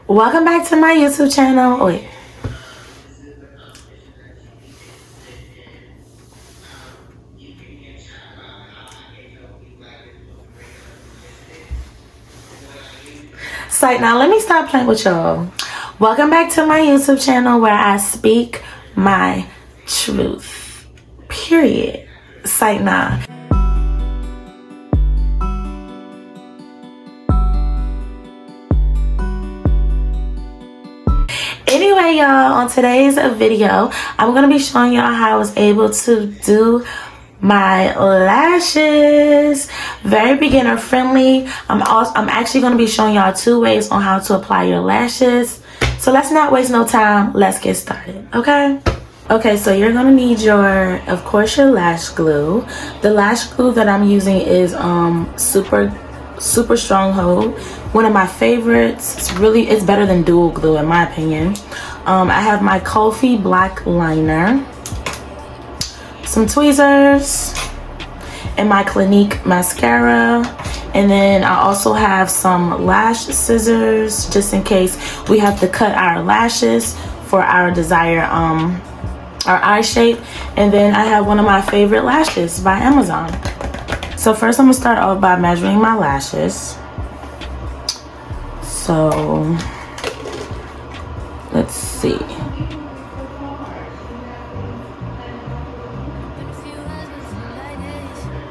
Welcome back to my YouTube channel. Oh, wait. Psych, now let me stop playing with y'all. Welcome back to my YouTube channel where I speak my truth. Period. Psych, nah. Anyway, y'all, on today's video, I'm going to be showing y'all how I was able to do my lashes. Very beginner friendly. I'm actually going to be showing y'all 2 ways on how to apply your lashes. So let's not waste no time. Let's get started, okay? Okay, so you're going to need of course, your lash glue. The lash glue that I'm using is super stronghold, one of my favorites. It's better than dual glue in my opinion. I have my Kofi black liner, some tweezers, and my Clinique mascara, and then I also have some lash scissors just in case we have to cut our lashes for our desired our eye shape. And then I have one of my favorite lashes by Amazon. So first I'm gonna start off by measuring my lashes. So let's see.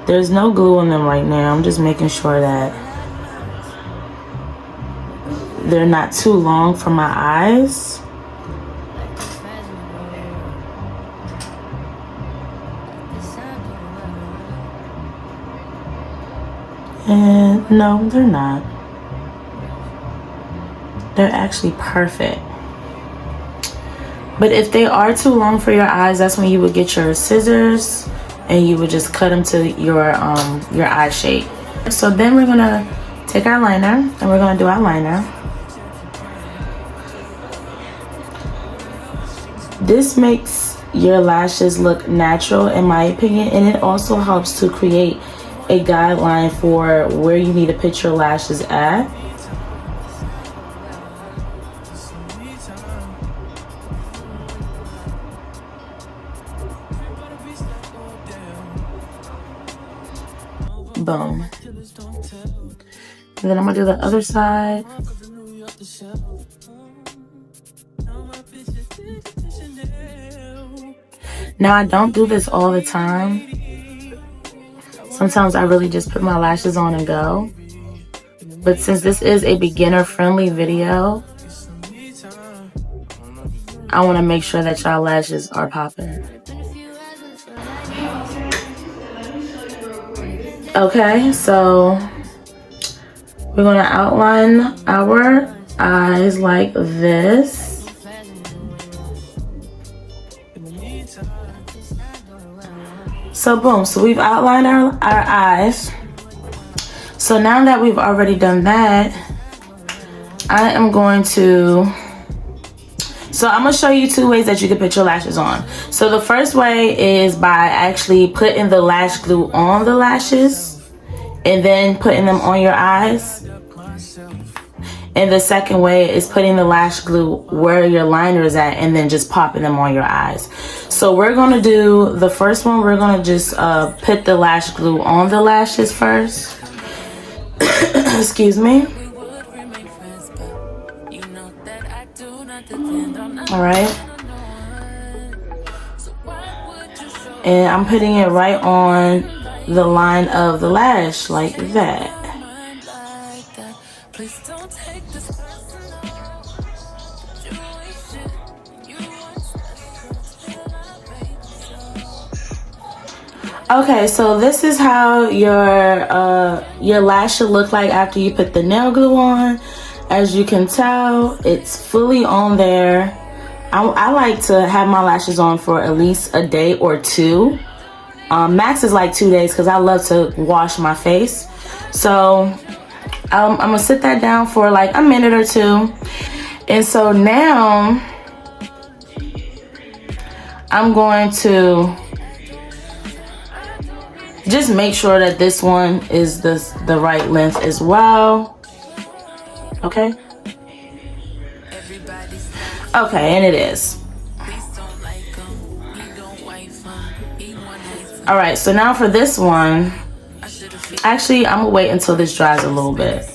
There's no glue on them right now. I'm just making sure that they're not too long for my eyes. And no, they're not. They're actually perfect. But if they are too long for your eyes, that's when you would get your scissors and you would just cut them to your eye shape. So then we're gonna take our liner and we're gonna do our liner. This makes your lashes look natural in my opinion, and it also helps to create a guideline for where you need to put your lashes at. Boom. And then I'm gonna do the other side. Now I don't do this all the time. Sometimes I really just put my lashes on and go. But since this is a beginner friendly video, I want to make sure that y'all lashes are popping. Okay, so we're going to outline our eyes like this. So boom, so we've outlined our eyes. So now that we've already done that, I'm going to show you 2 ways that you can put your lashes on. So the first way is by actually putting the lash glue on the lashes and then putting them on your eyes. And the second way is putting the lash glue where your liner is at and then just popping them on your eyes. So we're gonna do the first one. We're gonna just put the lash glue on the lashes first. Excuse me. All right. And I'm putting it right on the line of the lash like that. Okay, so this is how your lash should look like after you put the nail glue on. As you can tell, it's fully on there. I like to have my lashes on for at least a day or 2. Max is like 2 days because I love to wash my face. So I'm gonna sit that down for like a minute or 2. And so now I'm going to just make sure that this one is the right length as well. Okay. Okay, and it is. All right, so now for this one, actually, I'm gonna wait until this dries a little bit.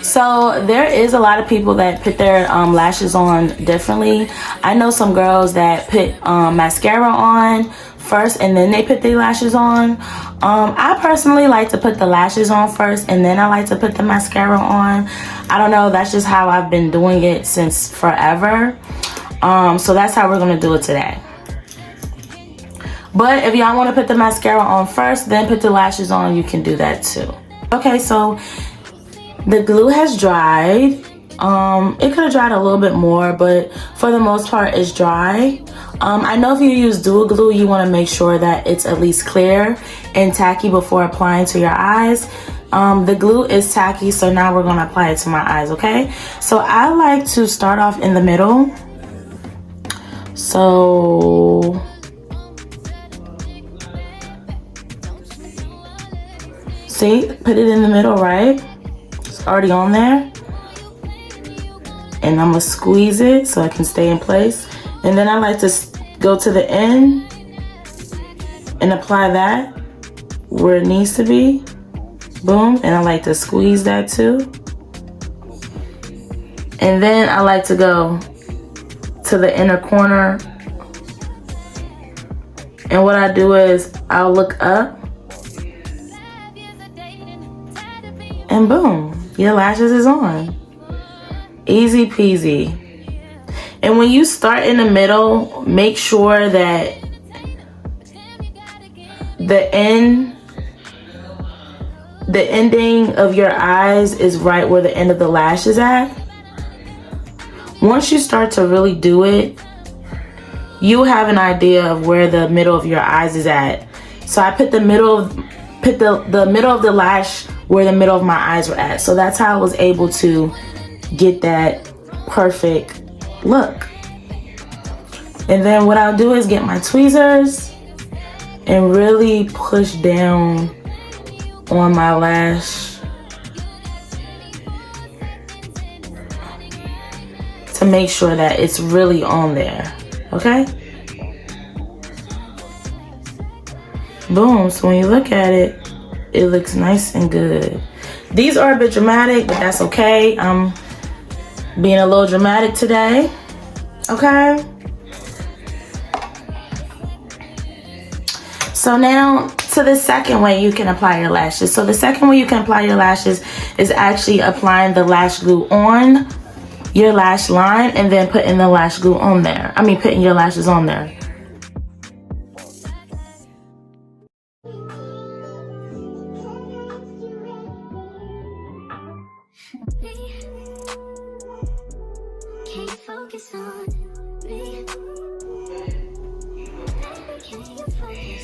So there is a lot of people that put their lashes on differently. I know some girls that put mascara on first and then they put their lashes on. I personally like to put the lashes on first and then I like to put the mascara on. I don't know, that's just how I've been doing it since forever. So that's how we're gonna do it today. But if y'all want to put the mascara on first, then put the lashes on, you can do that too. Okay, so the glue has dried. It could have dried a little bit more, but for the most part, it's dry. I know if you use dual glue, you want to make sure that it's at least clear and tacky before applying to your eyes. The glue is tacky, so now we're going to apply it to my eyes, okay? So I like to start off in the middle. So see, put it in the middle, right? It's already on there. And I'm gonna squeeze it so it can stay in place. And then I like to go to the end and apply that where it needs to be. Boom, and I like to squeeze that too. And then I like to go to the inner corner. And what I do is I'll look up. And boom, your lashes is on. Easy peasy. And when you start in the middle, make sure that the ending of your eyes is right where the end of the lash is at. Once you start to really do it, you have an idea of where the middle of your eyes is at. So I put the middle of the lash where the middle of my eyes were at. So that's how I was able to get that perfect look. And then what I'll do is get my tweezers and really push down on my lash to make sure that it's really on there, okay? Boom, so when you look at it, it looks nice and good. These are a bit dramatic, but that's okay. I'm being a little dramatic today, okay? So now to the second way you can apply your lashes. So the second way you can apply your lashes is actually applying the lash glue on your lash line and then putting the lash glue on there. I mean, putting your lashes on there.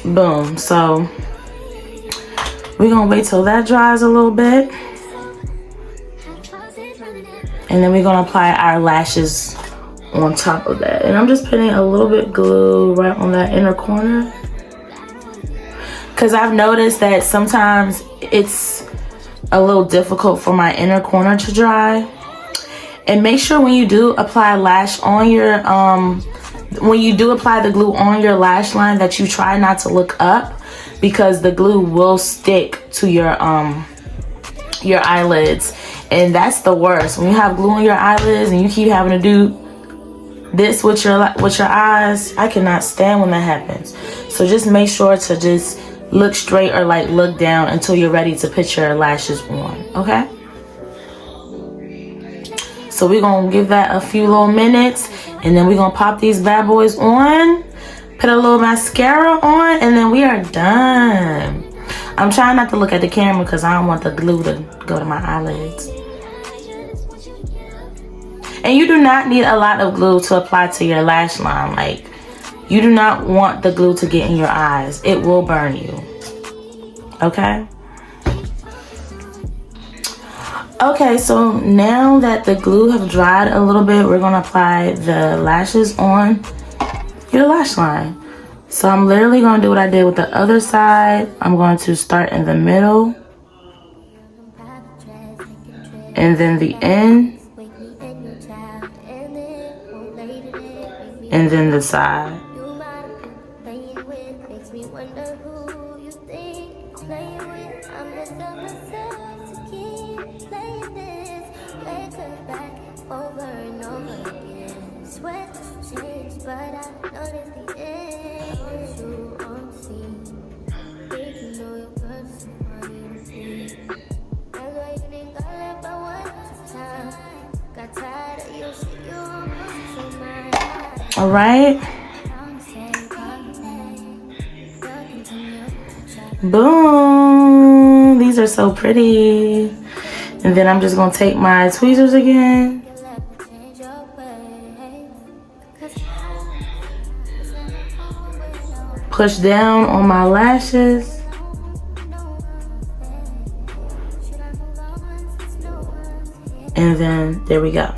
Boom. So we're gonna wait till that dries a little bit, and then we're gonna apply our lashes on top of that. And I'm just putting a little bit glue right on that inner corner, because I've noticed that sometimes it's a little difficult for my inner corner to dry. And make sure when you do apply lash on your when you do apply the glue on your lash line that you try not to look up, because the glue will stick to your eyelids, and that's the worst. When you have glue on your eyelids and you keep having to do this with your eyes, I cannot stand when that happens. So just make sure to just look straight or like look down until you're ready to put your lashes on, okay? So we're gonna give that a few little minutes, and then we're gonna pop these bad boys on, put a little mascara on, and then we are done. I'm trying not to look at the camera because I don't want the glue to go to my eyelids. And you do not need a lot of glue to apply to your lash line. Like, you do not want the glue to get in your eyes. It will burn you, okay? Okay, so now that the glue have dried a little bit, we're gonna apply the lashes on your lash line. So I'm literally gonna do what I did with the other side. I'm going to start in the middle and then the end. and then the side. All right. Boom. These are so pretty. And then I'm just going to take my tweezers again. Push down on my lashes. And then there we go.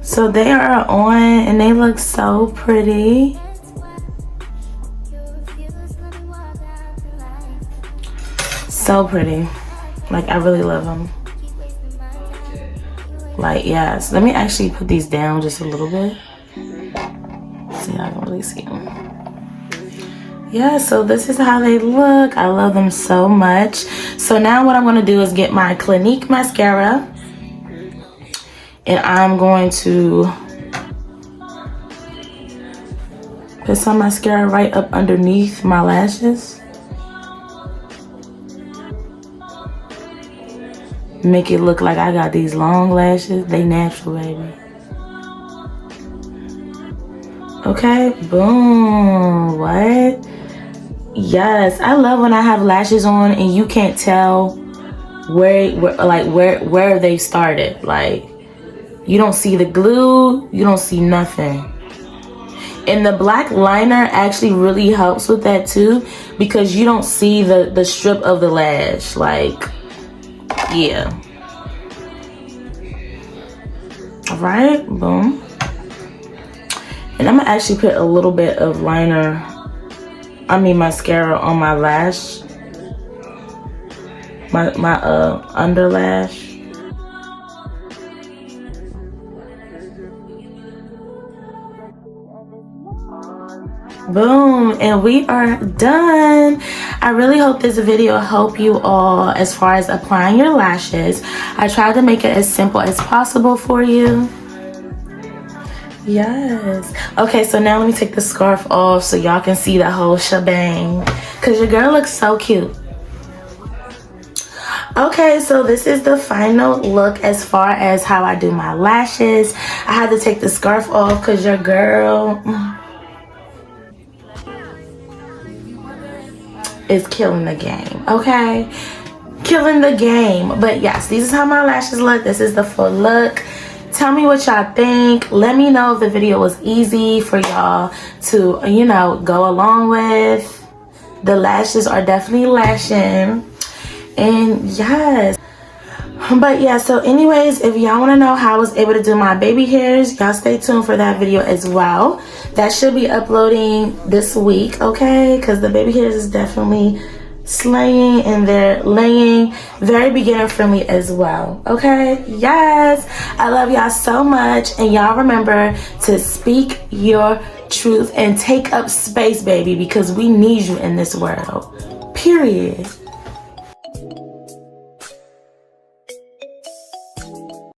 So they are on and they look so pretty. So pretty. Like, I really love them. Like, yes. Let me actually put these down just a little bit. So y'all can really see them. Yeah, so this is how they look. I love them so much. So now what I'm going to do is get my Clinique mascara. And I'm going to put some mascara right up underneath my lashes. Make it look like I got these long lashes. They natural, baby. Okay, boom. What? Yes, I love when I have lashes on and you can't tell where they started. Like, you don't see the glue, you don't see nothing. And the black liner actually really helps with that too, because you don't see the strip of the lash. Like, yeah. All right, boom. And I'm gonna actually put a little bit of mascara on my lash, my under lash. Boom, and we are done. I really hope this video helped you all as far as applying your lashes. I tried to make it as simple as possible for you. Yes. Okay, so now let me take the scarf off so y'all can see the whole shebang, because your girl looks so cute. Okay, so this is the final look as far as how I do my lashes. I had to take the scarf off because your girl is killing the game, okay? Killing the game. But yes, this is how my lashes look. This is the full look. Tell me what y'all think. Let me know if the video was easy for y'all to, you know, go along with. The lashes are definitely lashing. And yes. But yeah, so anyways, if y'all want to know how I was able to do my baby hairs, y'all stay tuned for that video as well. That should be uploading this week, okay? Because the baby hairs is definitely slaying and they're laying, very beginner friendly as well, okay? Yes, I love y'all so much, and y'all remember to speak your truth and take up space, baby, because we need you in this world, period.